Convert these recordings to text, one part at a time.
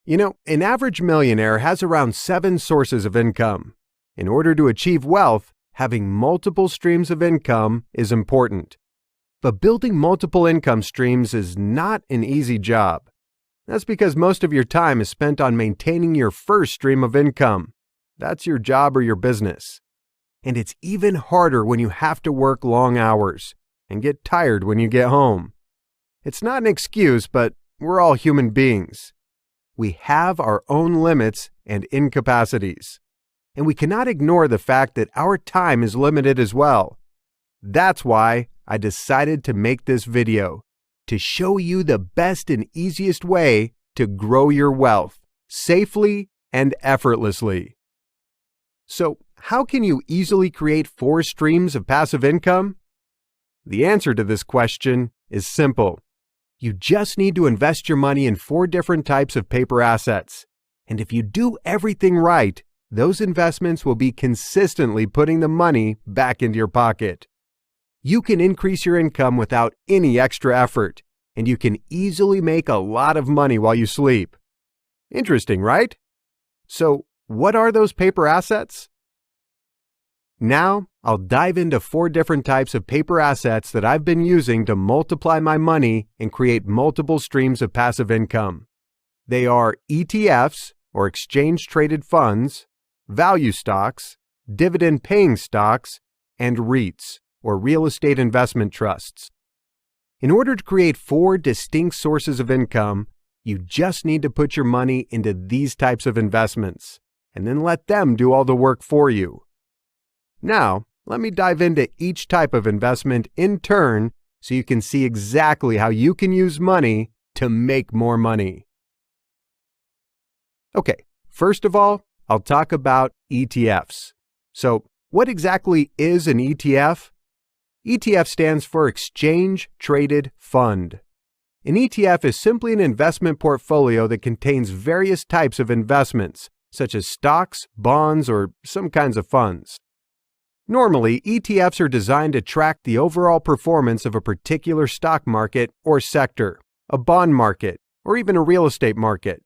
An average millionaire has around 7 sources of income. In order to achieve wealth, having multiple streams of income is important. But building multiple income streams is not an easy job. That's because most of your time is spent on maintaining your first stream of income. That's your job or your business. And it's even harder when you have to work long hours and get tired when you get home. It's not an excuse, but we're all human beings. We have our own limits and incapacities. And we cannot ignore the fact that our time is limited as well. That's why I decided to make this video, to show you the best and easiest way to grow your wealth safely and effortlessly. So, how can you easily create 4 streams of passive income? The answer to this question is simple. You just need to invest your money in 4 different types of paper assets. And if you do everything right, those investments will be consistently putting the money back into your pocket. You can increase your income without any extra effort, and you can easily make a lot of money while you sleep. Interesting, right? So, what are those paper assets? Now, I'll dive into 4 different types of paper assets that I've been using to multiply my money and create multiple streams of passive income. They are ETFs, or exchange-traded funds, value stocks, dividend-paying stocks, and REITs, or real estate investment trusts. In order to create 4 distinct sources of income, you just need to put your money into these types of investments, and then let them do all the work for you. Now, let me dive into each type of investment in turn so you can see exactly how you can use money to make more money. Okay, first of all, I'll talk about ETFs. So, what exactly is an ETF? ETF stands for Exchange Traded Fund. An ETF is simply an investment portfolio that contains various types of investments, such as stocks, bonds, or some kinds of funds. Normally, ETFs are designed to track the overall performance of a particular stock market or sector, a bond market, or even a real estate market.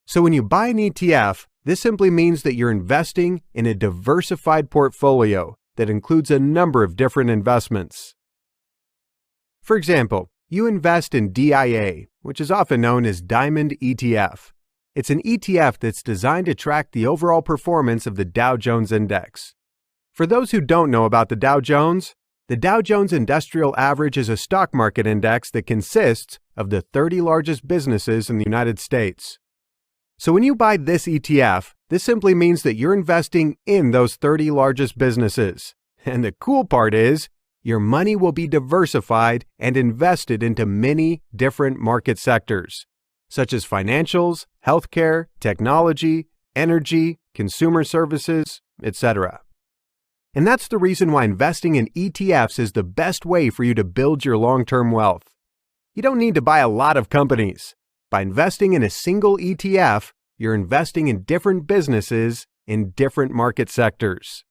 So when you buy an ETF, this simply means that you're investing in a diversified portfolio that includes a number of different investments. For example, you invest in DIA, which is often known as Diamond ETF. It's an ETF that's designed to track the overall performance of the Dow Jones Index. For those who don't know about the Dow Jones Industrial Average is a stock market index that consists of the 30 largest businesses in the United States. So when you buy this ETF, this simply means that you're investing in those 30 largest businesses. And the cool part is, your money will be diversified and invested into many different market sectors, such as financials, healthcare, technology, energy, consumer services, etc. And that's the reason why investing in ETFs is the best way for you to build your long-term wealth. You don't need to buy a lot of companies. By investing in a single ETF, you're investing in different businesses in different market sectors.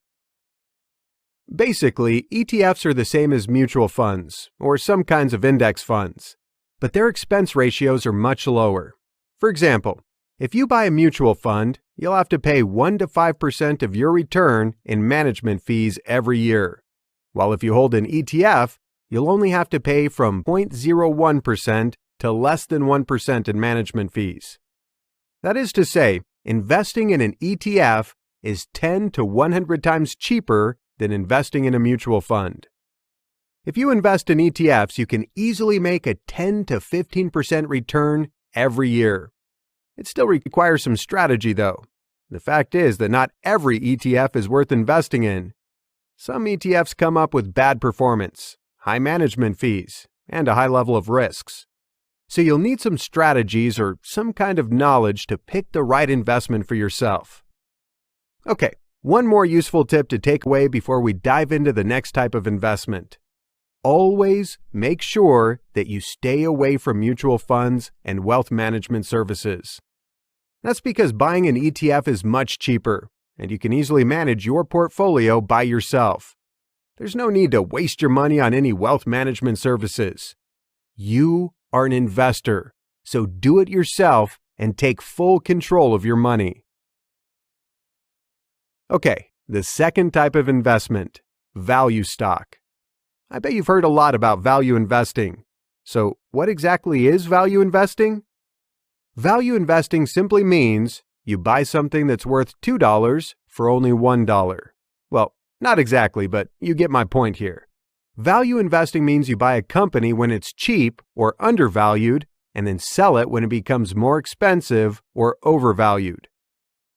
Basically, ETFs are the same as mutual funds, or some kinds of index funds, but their expense ratios are much lower. For example, if you buy a mutual fund, you'll have to pay 1 to 5% of your return in management fees every year, while if you hold an ETF, you'll only have to pay from 0.01% to less than 1% in management fees. That is to say, investing in an ETF is 10 to 100 times cheaper than investing in a mutual fund. If you invest in ETFs, you can easily make a 10 to 15% return every year. It still requires some strategy, though. The fact is that not every ETF is worth investing in. Some ETFs come up with bad performance, high management fees, and a high level of risks. So you'll need some strategies or some kind of knowledge to pick the right investment for yourself. Okay, one more useful tip to take away before we dive into the next type of investment. Always make sure that you stay away from mutual funds and wealth management services. That's because buying an ETF is much cheaper, and you can easily manage your portfolio by yourself. There's no need to waste your money on any wealth management services. You are an investor, so do it yourself and take full control of your money. Okay, the second type of investment, value stock. I bet you've heard a lot about value investing. So, what exactly is value investing? Value investing simply means you buy something that's worth $2 for only $1. Well, not exactly, but you get my point here. Value investing means you buy a company when it's cheap or undervalued and then sell it when it becomes more expensive or overvalued.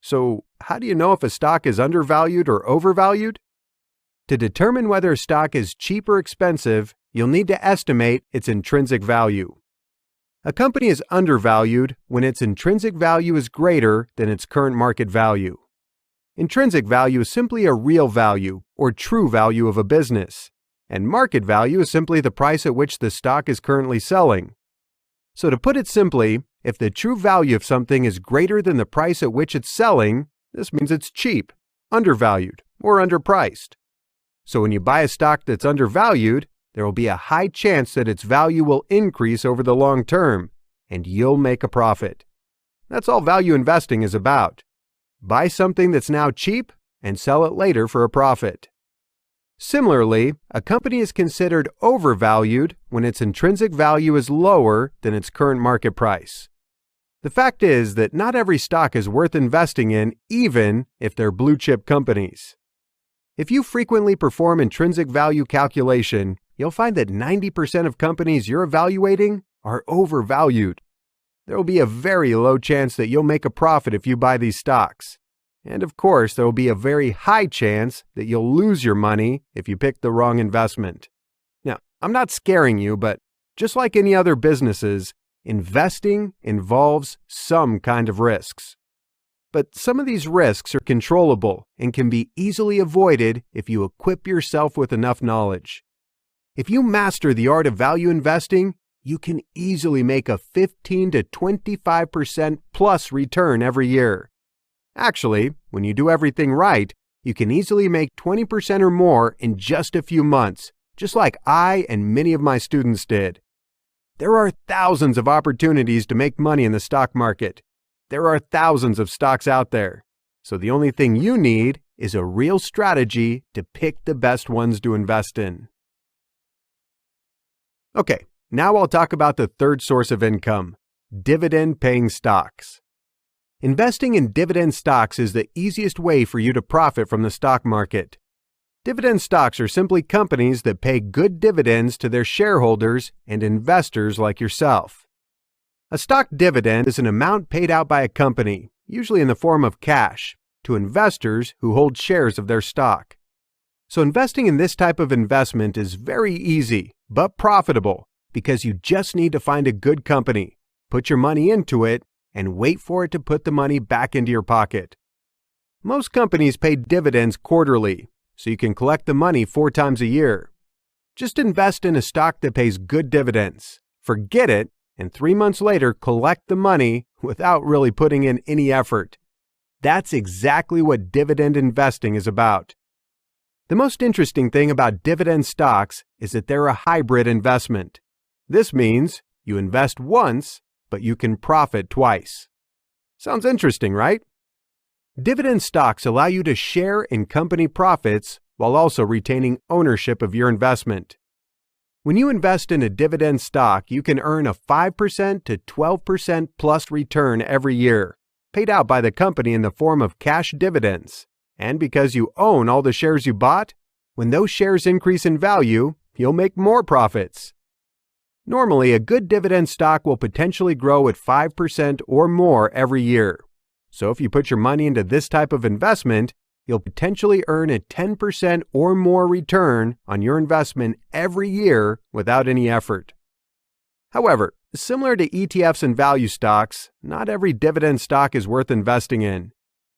So, how do you know if a stock is undervalued or overvalued? To determine whether a stock is cheap or expensive, you'll need to estimate its intrinsic value. A company is undervalued when its intrinsic value is greater than its current market value. Intrinsic value is simply a real value or true value of a business, and market value is simply the price at which the stock is currently selling. So to put it simply, if the true value of something is greater than the price at which it's selling, this means it's cheap, undervalued, or underpriced. So when you buy a stock that's undervalued, there will be a high chance that its value will increase over the long term, and you'll make a profit. That's all value investing is about. Buy something that's now cheap and sell it later for a profit. Similarly, a company is considered overvalued when its intrinsic value is lower than its current market price. The fact is that not every stock is worth investing in, even if they're blue chip companies. If you frequently perform intrinsic value calculation, you'll find that 90% of companies you're evaluating are overvalued. There will be a very low chance that you'll make a profit if you buy these stocks. And of course, there will be a very high chance that you'll lose your money if you pick the wrong investment. Now, I'm not scaring you, but just like any other businesses, investing involves some kind of risks. But some of these risks are controllable and can be easily avoided if you equip yourself with enough knowledge. If you master the art of value investing, you can easily make a 15 to 25% plus return every year. Actually, when you do everything right, you can easily make 20% or more in just a few months, just like I and many of my students did. There are thousands of opportunities to make money in the stock market. There are thousands of stocks out there. So the only thing you need is a real strategy to pick the best ones to invest in. Okay, now I'll talk about the third source of income, dividend-paying stocks. Investing in dividend stocks is the easiest way for you to profit from the stock market. Dividend stocks are simply companies that pay good dividends to their shareholders and investors like yourself. A stock dividend is an amount paid out by a company, usually in the form of cash, to investors who hold shares of their stock. So investing in this type of investment is very easy, but profitable, because you just need to find a good company, put your money into it, and wait for it to put the money back into your pocket. Most companies pay dividends quarterly, so you can collect the money 4 times a year. Just invest in a stock that pays good dividends, forget it, and 3 months later collect the money without really putting in any effort. That's exactly what dividend investing is about. The most interesting thing about dividend stocks is that they're a hybrid investment. This means you invest once, but you can profit twice. Sounds interesting, right? Dividend stocks allow you to share in company profits while also retaining ownership of your investment. When you invest in a dividend stock, you can earn a 5% to 12% plus return every year, paid out by the company in the form of cash dividends. And because you own all the shares you bought, when those shares increase in value, you'll make more profits. Normally, a good dividend stock will potentially grow at 5% or more every year. So if you put your money into this type of investment, you'll potentially earn a 10% or more return on your investment every year without any effort. However, similar to ETFs and value stocks, not every dividend stock is worth investing in.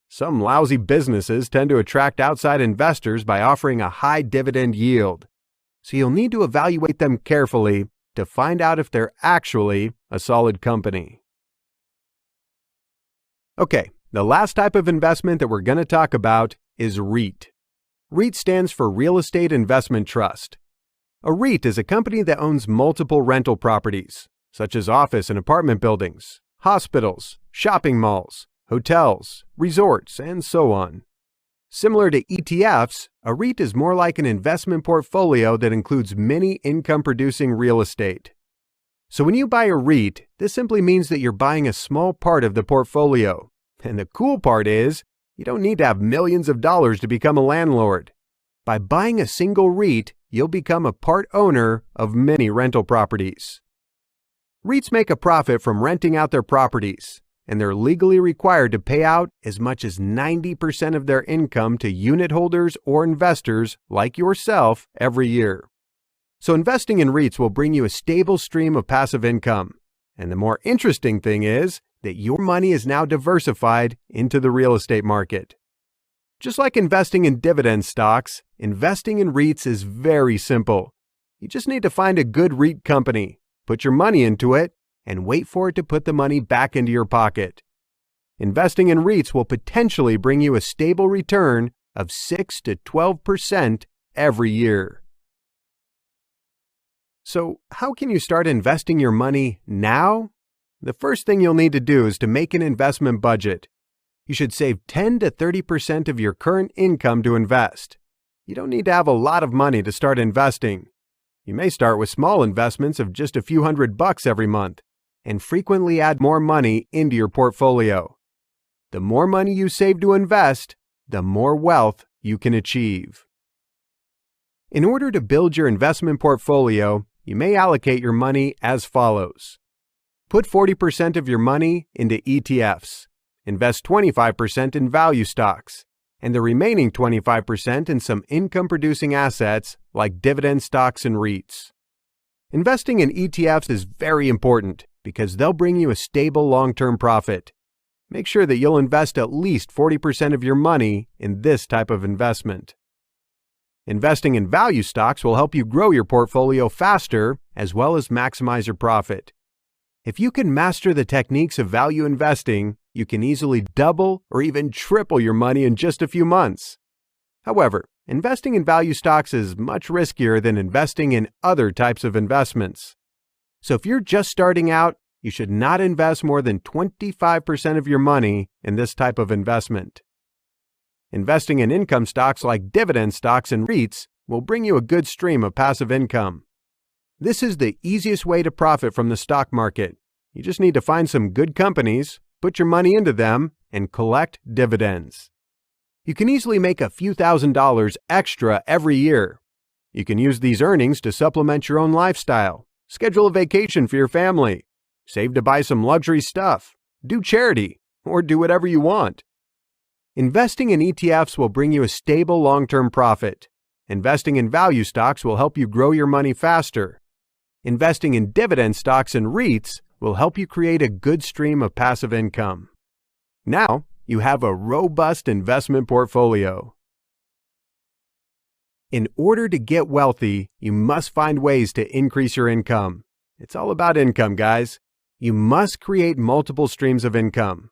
Some lousy businesses tend to attract outside investors by offering a high dividend yield. So you'll need to evaluate them carefully to find out if they're actually a solid company. Okay, the last type of investment that we're going to talk about is REIT. REIT stands for Real Estate Investment Trust. A REIT is a company that owns multiple rental properties, such as office and apartment buildings, hospitals, shopping malls, hotels, resorts, and so on. Similar to ETFs, a REIT is more like an investment portfolio that includes many income-producing real estate. So when you buy a REIT, this simply means that you're buying a small part of the portfolio. And the cool part is, you don't need to have millions of dollars to become a landlord. By buying a single REIT, you'll become a part owner of many rental properties. REITs make a profit from renting out their properties, and they're legally required to pay out as much as 90% of their income to unit holders or investors like yourself every year. So investing in REITs will bring you a stable stream of passive income. And the more interesting thing is that your money is now diversified into the real estate market. Just like investing in dividend stocks, investing in REITs is very simple. You just need to find a good REIT company, put your money into it, and wait for it to put the money back into your pocket. Investing in REITs will potentially bring you a stable return of 6 to 12% every year. So, how can you start investing your money now? The first thing you'll need to do is to make an investment budget. You should save 10 to 30% of your current income to invest. You don't need to have a lot of money to start investing. You may start with small investments of just a few $100 every month, and frequently add more money into your portfolio. The more money you save to invest, the more wealth you can achieve. In order to build your investment portfolio, you may allocate your money as follows. Put 40% of your money into ETFs. Invest 25% in value stocks, and the remaining 25% in some income-producing assets like dividend stocks and REITs. Investing in ETFs is very important because they'll bring you a stable long-term profit. Make sure that you'll invest at least 40% of your money in this type of investment. Investing in value stocks will help you grow your portfolio faster as well as maximize your profit. If you can master the techniques of value investing, you can easily double or even triple your money in just a few months. However, investing in value stocks is much riskier than investing in other types of investments. So if you're just starting out, you should not invest more than 25% of your money in this type of investment. Investing in income stocks like dividend stocks and REITs will bring you a good stream of passive income. This is the easiest way to profit from the stock market. You just need to find some good companies, put your money into them, and collect dividends. You can easily make a few $1,000s extra every year. You can use these earnings to supplement your own lifestyle, schedule a vacation for your family, save to buy some luxury stuff, do charity, or do whatever you want. Investing in ETFs will bring you a stable long-term profit. Investing in value stocks will help you grow your money faster. Investing in dividend stocks and REITs will help you create a good stream of passive income. Now, you have a robust investment portfolio. In order to get wealthy, you must find ways to increase your income. It's all about income, guys. You must create multiple streams of income.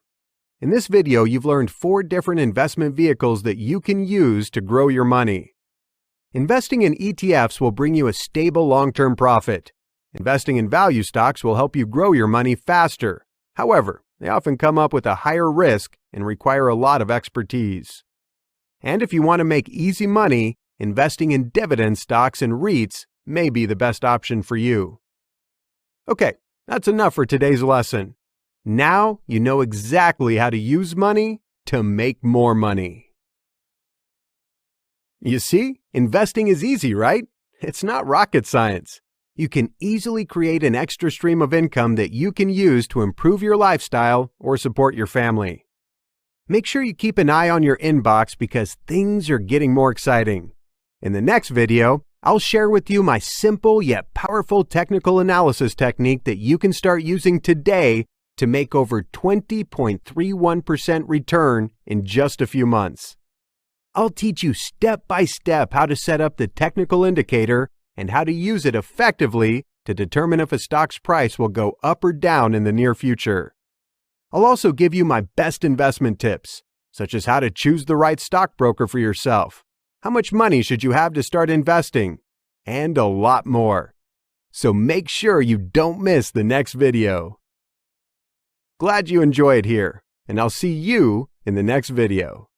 In this video, you've learned 4 different investment vehicles that you can use to grow your money. Investing in ETFs will bring you a stable long-term profit. Investing in value stocks will help you grow your money faster. However, they often come up with a higher risk and require a lot of expertise. And if you want to make easy money, investing in dividend stocks and REITs may be the best option for you. Okay, that's enough for today's lesson. Now you know exactly how to use money to make more money. You see, investing is easy, right? It's not rocket science. You can easily create an extra stream of income that you can use to improve your lifestyle or support your family. Make sure you keep an eye on your inbox because things are getting more exciting. In the next video, I'll share with you my simple yet powerful technical analysis technique that you can start using today to make over 20.31% return in just a few months. I'll teach you step by step how to set up the technical indicator and how to use it effectively to determine if a stock's price will go up or down in the near future. I'll also give you my best investment tips, such as how to choose the right stockbroker for yourself, how much money should you have to start investing, and a lot more. So make sure you don't miss the next video. Glad you enjoy it here, and I'll see you in the next video.